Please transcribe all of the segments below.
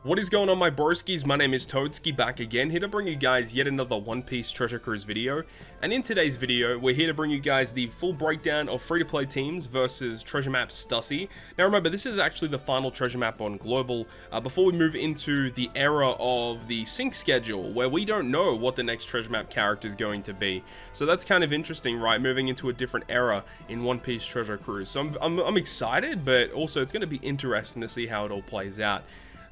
What is going on, my broskiis? My name is Toadskii, back again, here to bring you guys yet another One Piece Treasure Cruise video. And in today's video, we're here to bring you guys the full breakdown of free-to-play teams versus treasure map Stussy. Now remember, this is actually the final treasure map on Global, before we move into the era of the sync schedule, where we don't know what the next treasure map character is going to be. So that's kind of interesting, right? Moving into a different era in One Piece Treasure Cruise. So I'm excited, but also it's going to be interesting to see how it all plays out.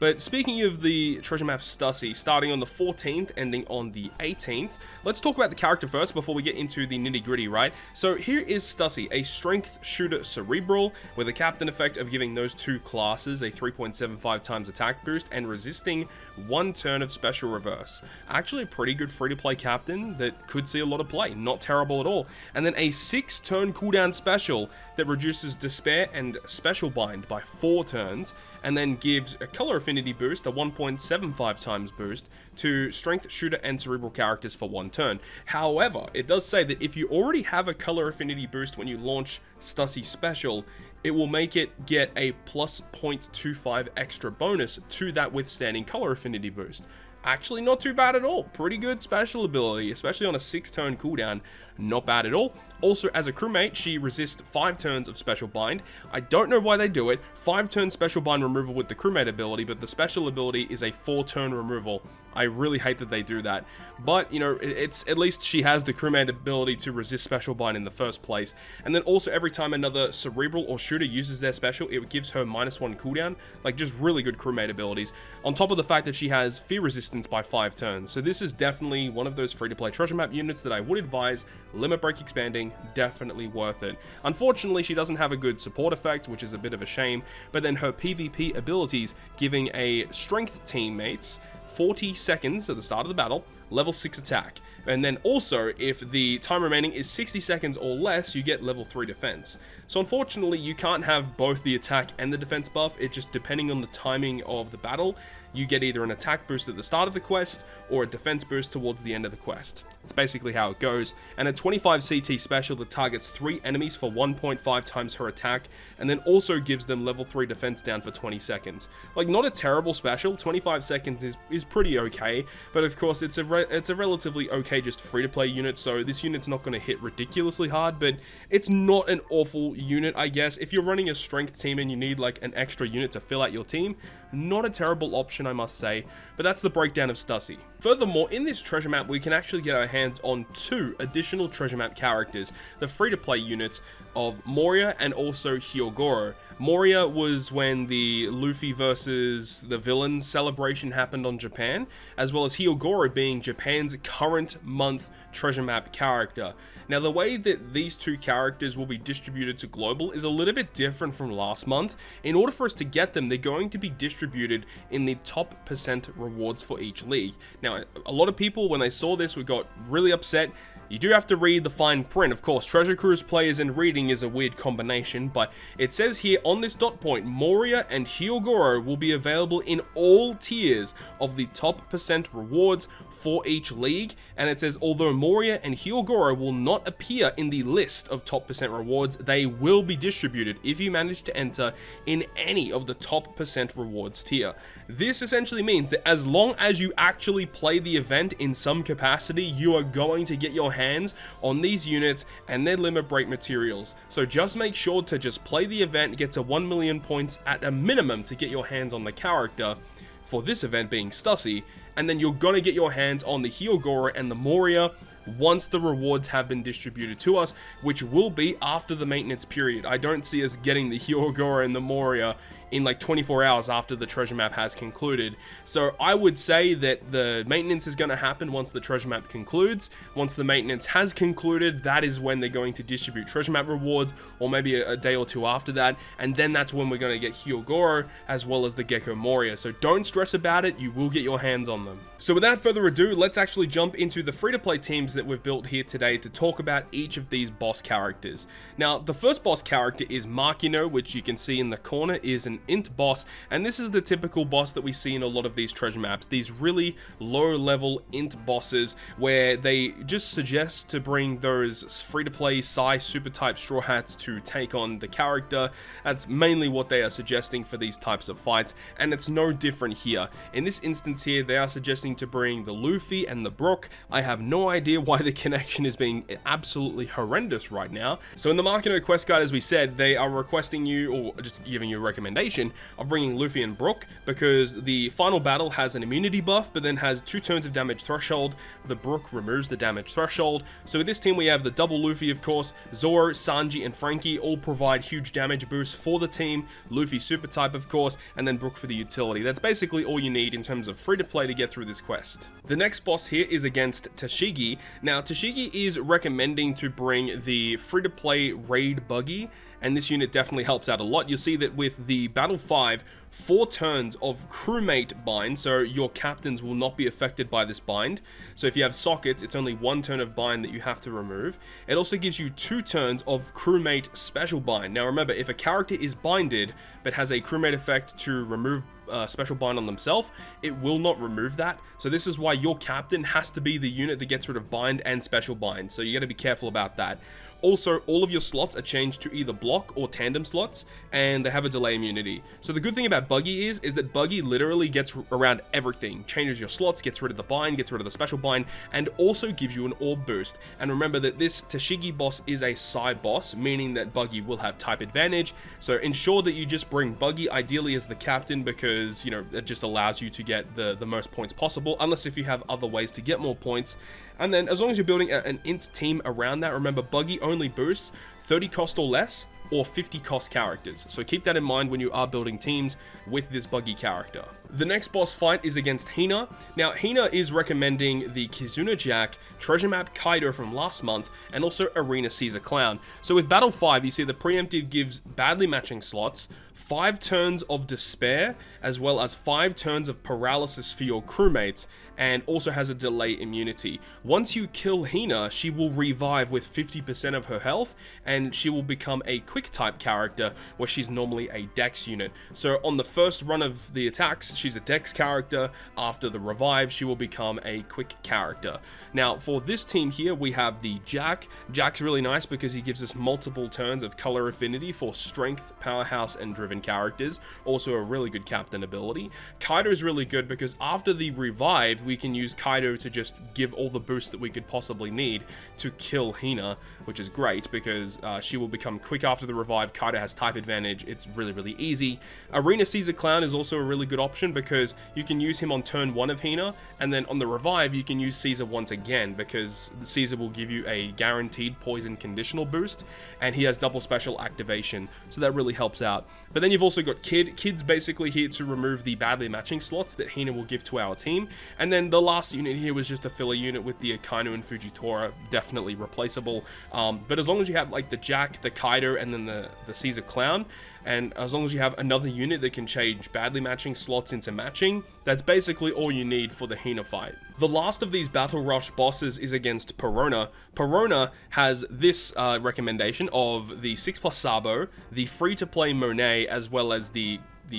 But speaking of the treasure map Stussy, starting on the 14th, ending on the 18th, let's talk about the character first before we get into the nitty gritty, right? So here is Stussy, a strength shooter cerebral with a captain effect of giving those two classes a 3.75 times attack boost and resisting 1 turn of special reverse. Actually a pretty good free-to-play captain that could see a lot of play, not terrible at all. And then a 6 turn cooldown special that reduces despair and special bind by 4 turns, and then gives a color affinity boost, a 1.75 times boost, to strength shooter and cerebral characters for 1 turn. However, it does say that if you already have a color affinity boost when you launch Stussy special, it will make it get a plus 0.25 extra bonus to that withstanding color affinity boost. Actually not too bad at all. Pretty good special ability, especially on a 6 turn cooldown. Not bad at all. Also, as a crewmate, she resists 5 turns of special bind. I don't know why they do it. 5 turn special bind removal with the crewmate ability, but the special ability is a 4 turn removal. I really hate that they do that. But, you know, it's at least she has the crewmate ability to resist special bind in the first place. And then also every time another cerebral or shooter uses their special, it gives her -1 cooldown. Like, just really good crewmate abilities. On top of the fact that she has fear resistance by 5 turns. So this is definitely one of those free-to-play treasure map units that I would advise. Limit break expanding, definitely worth it. Unfortunately, she doesn't have a good support effect, which is a bit of a shame, but then her PvP abilities, giving a strength teammates 40 seconds at the start of the battle, level 6 attack. And then also, if the time remaining is 60 seconds or less, you get level 3 defense. So unfortunately, you can't have both the attack and the defense buff. It just, depending on the timing of the battle, you get either an attack boost at the start of the quest or a defense boost towards the end of the quest. It's basically how it goes. And a 25 CT special that targets 3 enemies for 1.5 times her attack, and then also gives them level 3 defense down for 20 seconds. Like, not a terrible special. 25 seconds is pretty okay, but of course it's a relatively okay just free-to-play unit, so this unit's not going to hit ridiculously hard, but it's not an awful unit, I guess. If you're running a strength team and you need like an extra unit to fill out your team, not a terrible option, I must say. But that's the breakdown of Stussy. Furthermore, in this treasure map, we can actually get our hands on 2 additional treasure map characters, the free-to-play units of Moria and also Hyogoro. Moria was when the Luffy versus the villains celebration happened on Japan, as well as Hyogoro being Japan's current month treasure map character. Now, the way that these 2 characters will be distributed to Global is a little bit different from last month. In order for us to get them, they're going to be distributed in the top % rewards for each league. Now, a lot of people, when they saw this, got really upset. You do have to read the fine print. Of course, Treasure Cruise players and reading is a weird combination, but it says here on this dot point, Moria and Hyogoro will be available in all tiers of the top % rewards for each league. And it says, although Moria and Hyogoro will not appear in the list of top % rewards, they will be distributed if you manage to enter in any of the top % rewards tier. This essentially means that as long as you actually play the event in some capacity, you are going to get your hands on these units and their limit break materials. So just make sure to just play the event, get to 1 million points at a minimum to get your hands on the character, for this event being Stussy, and then you're gonna get your hands on the Hyogoro and the Moria once the rewards have been distributed to us, which will be after the maintenance period. I don't see us getting the Hyogoro and the Moria in like 24 hours after the treasure map has concluded. So I would say that the maintenance is going to happen once the treasure map concludes. Once the maintenance has concluded, that is when they're going to distribute treasure map rewards, or maybe a day or 2 after that, and then that's when we're going to get Hyogoro as well as the Gecko Moria. So don't stress about it, you will get your hands on them. So without further ado, let's actually jump into the free-to-play teams that we've built here today to talk about each of these boss characters. Now, the first boss character is Makino, which you can see in the corner is an int boss, and this is the typical boss that we see in a lot of these treasure maps, these really low level int bosses where they just suggest to bring those free-to-play Psy super type straw hats to take on the character. That's mainly what they are suggesting for these types of fights, and it's no different here. In this instance here, they are suggesting to bring the Luffy and the Brook. I have no idea why the connection is being absolutely horrendous right now. So in the Makino quest guide, as we said, they are requesting you, or just giving you a recommendation of bringing Luffy and Brook, because the final battle has an immunity buff, but then has 2 turns of damage threshold. The Brook removes the damage threshold. So with this team, we have the double Luffy, of course. Zoro, Sanji, and Frankie all provide huge damage boosts for the team. Luffy super type, of course, and then Brook for the utility. That's basically all you need in terms of free to play to get through this quest. The next boss here is against Tashigi. Now, Tashigi is recommending to bring the free to play raid buggy, and this unit definitely helps out a lot. You'll see that with the Battle 5, 4 turns of crewmate bind, so your captains will not be affected by this bind. So if you have sockets, it's only 1 turn of bind that you have to remove. It also gives you 2 turns of crewmate special bind. Now remember, if a character is binded but has a crewmate effect to remove special bind on themselves, it will not remove that. So this is why your captain has to be the unit that gets rid of bind and special bind. So you got to be careful about that. Also, all of your slots are changed to either block or tandem slots, and they have a delay immunity. So the good thing about Buggy is that Buggy literally gets around everything. Changes your slots, gets rid of the bind, gets rid of the special bind, and also gives you an orb boost. And remember that this Tashigi boss is a Psy boss, meaning that Buggy will have type advantage. So ensure that you just bring Buggy ideally as the captain, because, you know, it just allows you to get the most points possible, unless if you have other ways to get more points. And then as long as you're building an int team around that, remember Buggy only boosts 30 cost or less, or 50 cost characters. So keep that in mind when you are building teams with this Buggy character. The next boss fight is against Hina. Now, Hina is recommending the Kizuna Jack, Treasure Map Kaido from last month, and also Arena Caesar Clown. So with Battle 5, you see the preemptive gives badly matching slots, 5 turns of Despair, as well as 5 turns of Paralysis for your crewmates, and also has a delay immunity. Once you kill Hina, she will revive with 50% of her health, and she will become a quick type character, where she's normally a dex unit. So on the first run of the attacks, she's a dex character. After the revive, she will become a quick character. Now, for this team here, we have the Jack. Jack's really nice because he gives us multiple turns of color affinity for strength, powerhouse, and driven characters. Also a really good captain ability. Kaido is really good because after the revive, we can use Kaido to just give all the boosts that we could possibly need to kill Hina, which is great because she will become quick after the revive. Kaido has type advantage. It's really, really easy. Arena Caesar Clown is also a really good option because you can use him on turn 1 of Hina, and then on the revive, you can use Caesar once again because Caesar will give you a guaranteed poison conditional boost, and he has double special activation, so that really helps out. But then you've also got Kid. Kid's basically here to remove the badly matching slots that Hina will give to our team, and then the last unit here was just a filler unit with the Akainu and Fujitora, definitely replaceable. But as long as you have like the Jack, the Kaido, and then the Caesar Clown, and as long as you have another unit that can change badly matching slots into matching, that's basically all you need for the Hina fight. The last of these Battle Rush bosses is against Perona. Perona has this recommendation of the 6+ Sabo, the free-to-play Monet, as well as the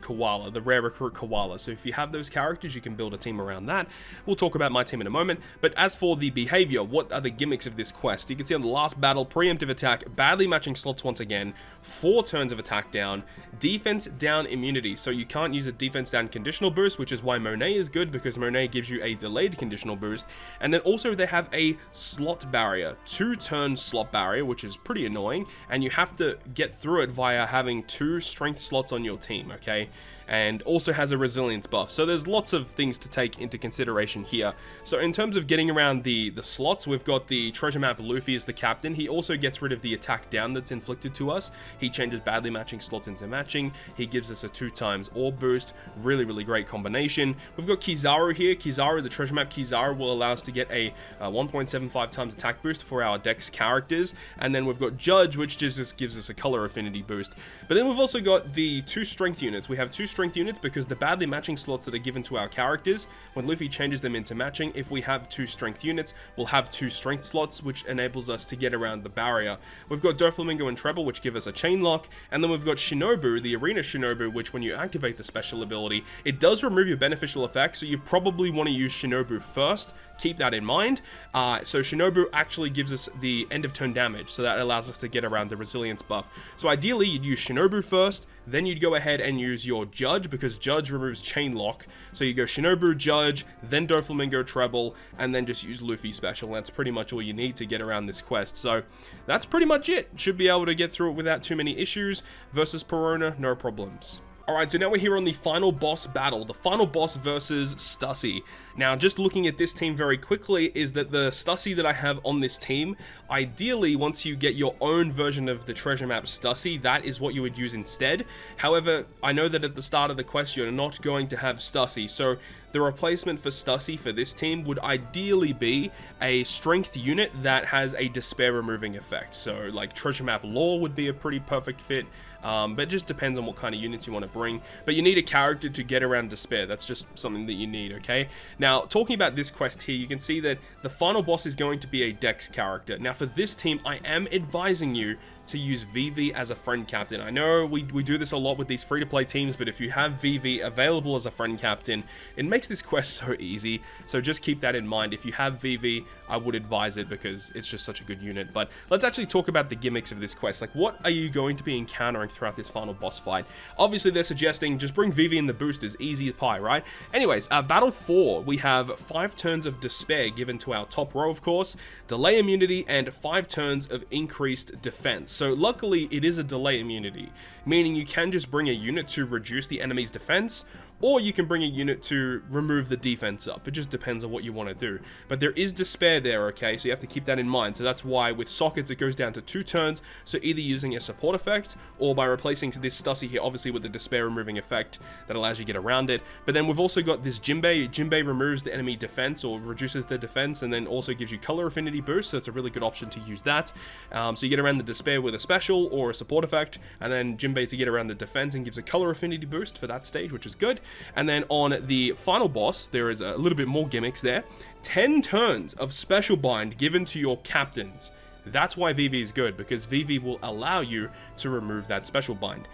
Koala, the rare recruit Koala. So if you have those characters, you can build a team around that. We'll talk about my team in a moment. But as for the behavior, what are the gimmicks of this quest? You can see on the last battle, preemptive attack, badly matching slots once again, 4 turns of attack down, defense down immunity. So you can't use a defense down conditional boost, which is why Monet is good, because Monet gives you a delayed conditional boost. And then also they have a slot barrier, 2-turn slot barrier, which is pretty annoying. And you have to get through it via having 2 strength slots on your team, okay? And also has a resilience buff. So there's lots of things to take into consideration here. So in terms of getting around the slots, we've got the treasure map Luffy as the captain. He also gets rid of the attack down that's inflicted to us. He changes badly matching slots into matching. He gives us a 2x orb boost. Really, really great combination. We've got Kizaru here. Kizaru, the treasure map Kizaru, will allow us to get a 1.75x attack boost for our dex characters. And then we've got Judge, which just gives us a color affinity boost. But then we've also got the 2 strength units. We have 2 strength strength units because the badly matching slots that are given to our characters, when Luffy changes them into matching, if we have 2 strength units, we'll have 2 strength slots, which enables us to get around the barrier. We've got Doflamingo and Treble, which give us a chain lock, and then we've got Shinobu, the Arena Shinobu, which when you activate the special ability, it does remove your beneficial effects, so you probably want to use Shinobu first. Keep that in mind. So Shinobu actually gives us the end of turn damage, so that allows us to get around the resilience buff. So ideally, you'd use Shinobu first, then you'd go ahead and use your Judge, because Judge removes chain lock. So you go Shinobu, Judge, then Doflamingo, Treble, and then just use Luffy special. That's pretty much all you need to get around this quest. So that's pretty much it. Should be able to get through it without too many issues. Versus Perona, no problems. Alright, so now we're here on the final boss battle, the final boss versus Stussy. Now, just looking at this team very quickly, is that the Stussy that I have on this team, ideally, once you get your own version of the treasure map Stussy, that is what you would use instead. However, I know that at the start of the quest, you're not going to have Stussy, so the replacement for Stussy for this team would ideally be a strength unit that has a despair removing effect. So, like, treasure map lore would be a pretty perfect fit. But it just depends on what kind of units you want to bring. But you need a character to get around despair. That's just something that you need, okay? Now, talking about this quest here, you can see that the final boss is going to be a Dex character. Now, for this team, I am advising you to use Vivi as a friend captain. I know we do this a lot with these free-to-play teams, but if you have Vivi available as a friend captain, it makes this quest so easy. So just keep that in mind. If you have Vivi, I would advise it because it's just such a good unit. But let's actually talk about the gimmicks of this quest. Like, what are you going to be encountering throughout this final boss fight? Obviously, they're suggesting just bring Vivi in the boosters, easy as pie, right? Anyways, Battle 4, we have 5 turns of despair given to our top row, of course, delay immunity, and 5 turns of increased defense. So luckily, it is a delay immunity, meaning you can just bring a unit to reduce the enemy's defense, or you can bring a unit to remove the defense up. It just depends on what you want to do. But there is despair there, okay? So you have to keep that in mind. So that's why with sockets, it goes down to 2 turns. So either using a support effect, or by replacing this Stussy here, obviously with the despair removing effect that allows you to get around it. But then we've also got this Jinbei. Jinbei removes the enemy defense, or reduces their defense, and then also gives you color affinity boost. So it's a really good option to use that. So you get around the despair with a special or a support effect, and then Jinbei to get around the defense and gives a color affinity boost for that stage, which is good. And then on the final boss, there is a little bit more gimmicks there. 10 turns of special bind given to your captains. That's why Vivi is good, because Vivi will allow you to remove that special bind.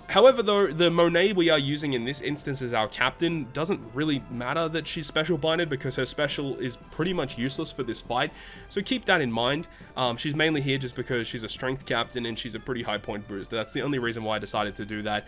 However, though, the Monet we are using in this instance as our captain doesn't really matter that she's special binded, because her special is pretty much useless for this fight. So keep that in mind. She's mainly here just because she's a strength captain and she's a pretty high point booster. That's the only reason why I decided to do that.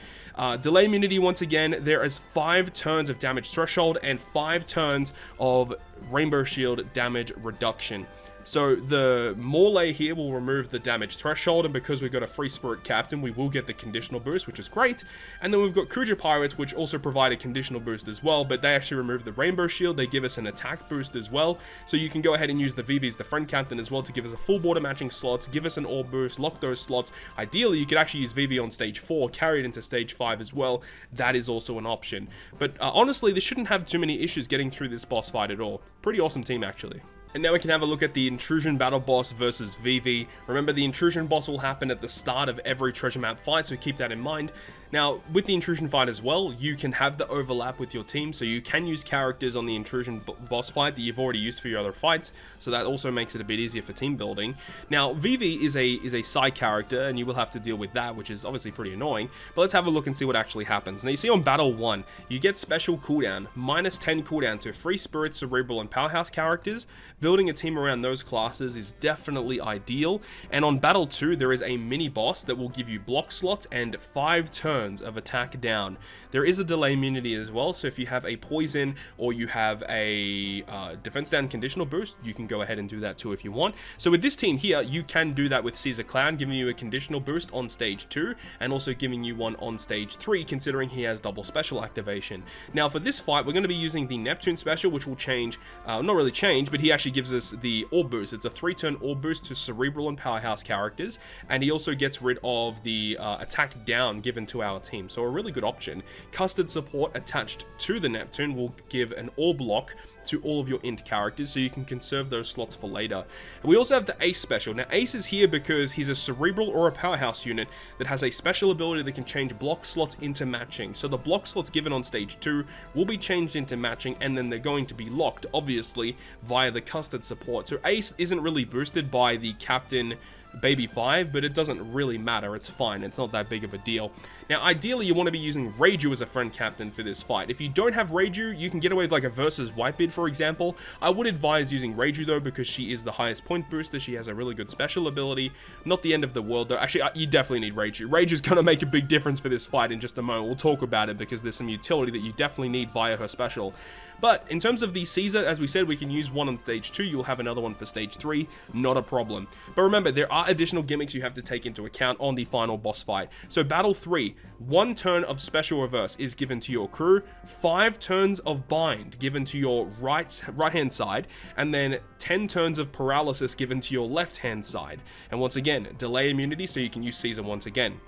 Delay immunity, once again, there is 5 turns of damage threshold and 5 turns of Rainbow Shield damage reduction. So the Morley here will remove the damage threshold, and because we've got a free spirit captain, we will get the conditional boost, which is great. And then we've got Kuja Pirates, which also provide a conditional boost as well, but they actually remove the rainbow shield. They give us an attack boost as well. So you can go ahead and use the Vivi as the friend captain as well to give us a full border matching slots, give us an orb boost, lock those slots. Ideally, you could actually use Vivi on stage 4, carry it into stage 5 as well. That is also an option. But honestly, this shouldn't have too many issues getting through this boss fight at all. Pretty awesome team, actually. And now we can have a look at the Intrusion battle boss versus Vivi. Remember, the Intrusion boss will happen at the start of every treasure map fight, so keep that in mind. Now, with the Intrusion fight as well, you can have the overlap with your team, so you can use characters on the Intrusion boss fight that you've already used for your other fights, so that also makes it a bit easier for team building. Now, Vivi is a side character, and you will have to deal with that, which is obviously pretty annoying, but let's have a look and see what actually happens. Now, you see on Battle 1, you get special cooldown, -10 cooldown to Free Spirit, Cerebral, and Powerhouse characters. Building a team around those classes is definitely ideal, and on Battle 2, there is a mini-boss that will give you block slots and 5 turns of attack down. There is a delay immunity as well, so if you have a poison or you have a defense down conditional boost, you can go ahead and do that too if you want. So with this team here, you can do that with Caesar Clown, giving you a conditional boost on stage 2 and also giving you one on stage 3, considering he has double special activation. Now for this fight, we're going to be using the Neptune special, which will change, not really change, but he actually gives us the orb boost. It's a 3-turn orb boost to Cerebral and Powerhouse characters, and he also gets rid of the attack down given to our our team, so a really good option. Custard support attached to the Neptune will give an orb lock to all of your int characters, so you can conserve those slots for later. And we also have the Ace special. Now Ace is here because he's a cerebral or a powerhouse unit that has a special ability that can change block slots into matching. So the block slots given on stage 2 will be changed into matching, and then they're going to be locked, obviously, via the Custard support. So Ace isn't really boosted by the Captain Baby 5, but it doesn't really matter, it's fine, it's not that big of a deal. Now ideally you want to be using Reiju as a friend captain for this fight. If you don't have Reiju, you can get away with like a versus Whitebeard, for example. I would advise using Reiju though, because she is the highest point booster, she has a really good special ability, not the end of the world though. Actually, you definitely need Reiju. Reiju's gonna make a big difference for this fight in just a moment. We'll talk about it because there's some utility that you definitely need via her special. But in terms of the Caesar, as we said, we can use one on stage 2, you'll have another one for stage 3, not a problem. But remember, there are additional gimmicks you have to take into account on the final boss fight. So battle 3, 1 turn of special reverse is given to your crew, 5 turns of bind given to your right hand side, and then 10 turns of paralysis given to your left hand side. And once again, delay immunity, so you can use Caesar once again.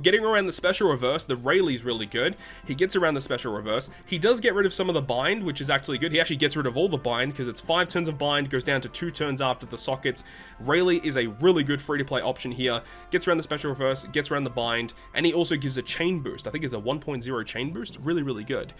Getting around the special reverse, the Rayleigh's really good. He gets around the special reverse. He does get rid of some of the bind, which is actually good. He actually gets rid of all the bind because it's 5 turns of bind, goes down to 2 turns after the sockets. Rayleigh is a really good free-to-play option here. Gets around the special reverse, gets around the bind, and he also gives a chain boost. I think it's a 1.0 chain boost. Really, really good.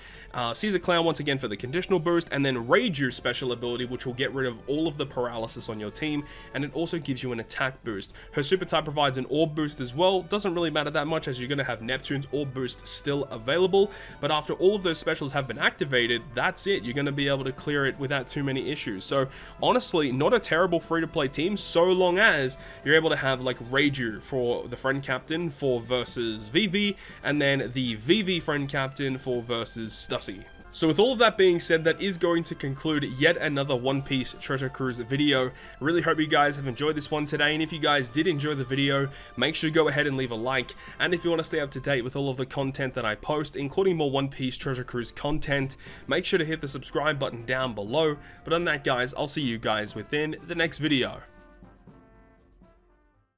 Caesar Clown once again for the conditional boost, and then Reiju's special ability, which will get rid of all of the paralysis on your team, and it also gives you an attack boost. Her super type provides an orb boost as well. Doesn't really matter that much, as you're going to have Neptune's orb boost still available, but after all of those specials have been activated, that's it. You're going to be able to clear it without too many issues. So honestly, not a terrible free-to-play team, so long as you're able to have like Reiju for the friend captain for versus Vivi, and then the Vivi friend captain for versus Stussy. So with all of that being said, that is going to conclude yet another One Piece Treasure Cruise video. I really hope you guys have enjoyed this one today, and if you guys did enjoy the video, make sure to go ahead and leave a like, and if you want to stay up to date with all of the content that I post, including more One Piece Treasure Cruise content, make sure to hit the subscribe button down below. But on that guys, I'll see you guys within the next video.